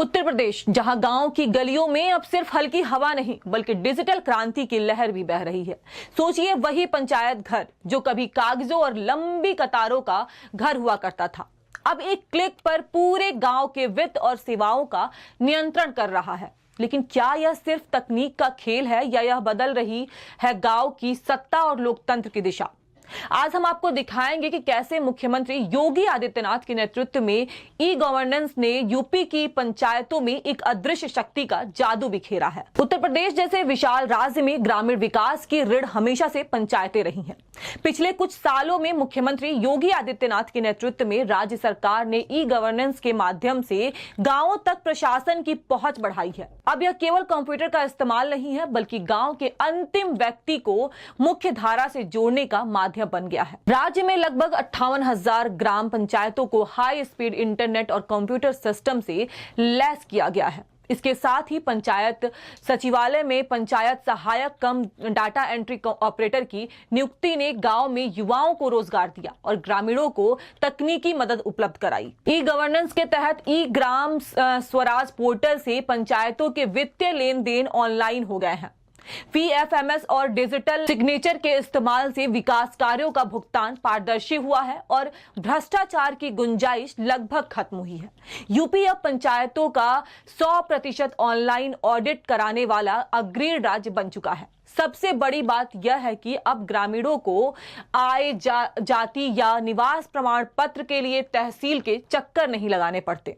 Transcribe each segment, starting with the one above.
उत्तर प्रदेश, जहां गांव की गलियों में अब सिर्फ हल्की हवा नहीं बल्कि डिजिटल क्रांति की लहर भी बह रही है। सोचिए, वही पंचायत घर जो कभी कागजों और लंबी कतारों का घर हुआ करता था, अब एक क्लिक पर पूरे गांव के वित्त और सेवाओं का नियंत्रण कर रहा है। लेकिन क्या यह सिर्फ तकनीक का खेल है या यह बदल रही है गांव की सत्ता और लोकतंत्र की दिशा? आज हम आपको दिखाएंगे कि कैसे मुख्यमंत्री योगी आदित्यनाथ के नेतृत्व में ई गवर्नेंस ने यूपी की पंचायतों में एक अदृश्य शक्ति का जादू बिखेरा है। उत्तर प्रदेश जैसे विशाल राज्य में ग्रामीण विकास की रीढ़ हमेशा से पंचायतें रही हैं। पिछले कुछ सालों में मुख्यमंत्री योगी आदित्यनाथ के नेतृत्व में राज्य सरकार ने ई गवर्नेंस के माध्यम से गांवों तक प्रशासन की पहुंच बढ़ाई है। अब यह केवल कंप्यूटर का इस्तेमाल नहीं है बल्कि गांव के अंतिम व्यक्ति को मुख्य धारा से जोड़ने का माध्यम बन गया है। राज्य में लगभग 58,000 ग्राम पंचायतों को हाई स्पीड इंटरनेट और कंप्यूटर सिस्टम से लैस किया गया है। इसके साथ ही पंचायत सचिवालय में पंचायत सहायक कम डाटा एंट्री ऑपरेटर की नियुक्ति ने गांव में युवाओं को रोजगार दिया और ग्रामीणों को तकनीकी मदद उपलब्ध कराई। ई गवर्नेंस के तहत ई ग्राम स्वराज पोर्टल से पंचायतों के वित्तीय लेन देन ऑनलाइन हो गए हैं। PFMS और डिजिटल सिग्नेचर के इस्तेमाल से विकास कार्यों का भुगतान पारदर्शी हुआ है और भ्रष्टाचार की गुंजाइश लगभग खत्म हुई है। यूपी अब पंचायतों का 100% ऑनलाइन ऑडिट कराने वाला अग्रणी राज्य बन चुका है। सबसे बड़ी बात यह है कि अब ग्रामीणों को आय, जाति या निवास प्रमाण पत्र के लिए तहसील के चक्कर नहीं लगाने पड़ते।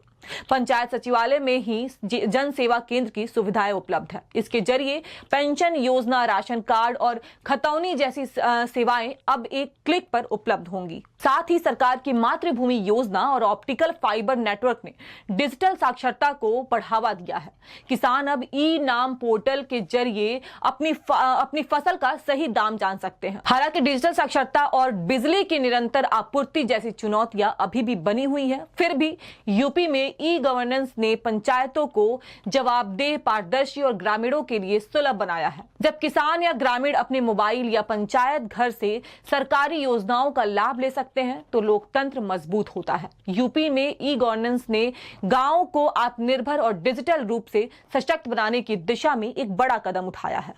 पंचायत सचिवालय में ही जन सेवा केंद्र की सुविधाएं उपलब्ध है। इसके जरिए पेंशन योजना, राशन कार्ड और खतौनी जैसी सेवाएं अब एक क्लिक पर उपलब्ध होंगी। साथ ही सरकार की मातृभूमि योजना और ऑप्टिकल फाइबर नेटवर्क ने डिजिटल साक्षरता को बढ़ावा दिया है। किसान अब ई नाम पोर्टल के जरिए अपनी फसल का सही दाम जान सकते हैं। हालांकि डिजिटल साक्षरता और बिजली की निरंतर आपूर्ति जैसी चुनौतियां अभी भी बनी हुई है, फिर भी यूपी में ई गवर्नेंस ने पंचायतों को जवाबदेह, पारदर्शी और ग्रामीणों के लिए सुलभ बनाया है। जब किसान या ग्रामीण अपने मोबाइल या पंचायत घर से सरकारी योजनाओं का लाभ ले सकते हैं तो लोकतंत्र मजबूत होता है। यूपी में ई गवर्नेंस ने गांव को आत्मनिर्भर और डिजिटल रूप से सशक्त बनाने की दिशा में एक बड़ा कदम उठाया है।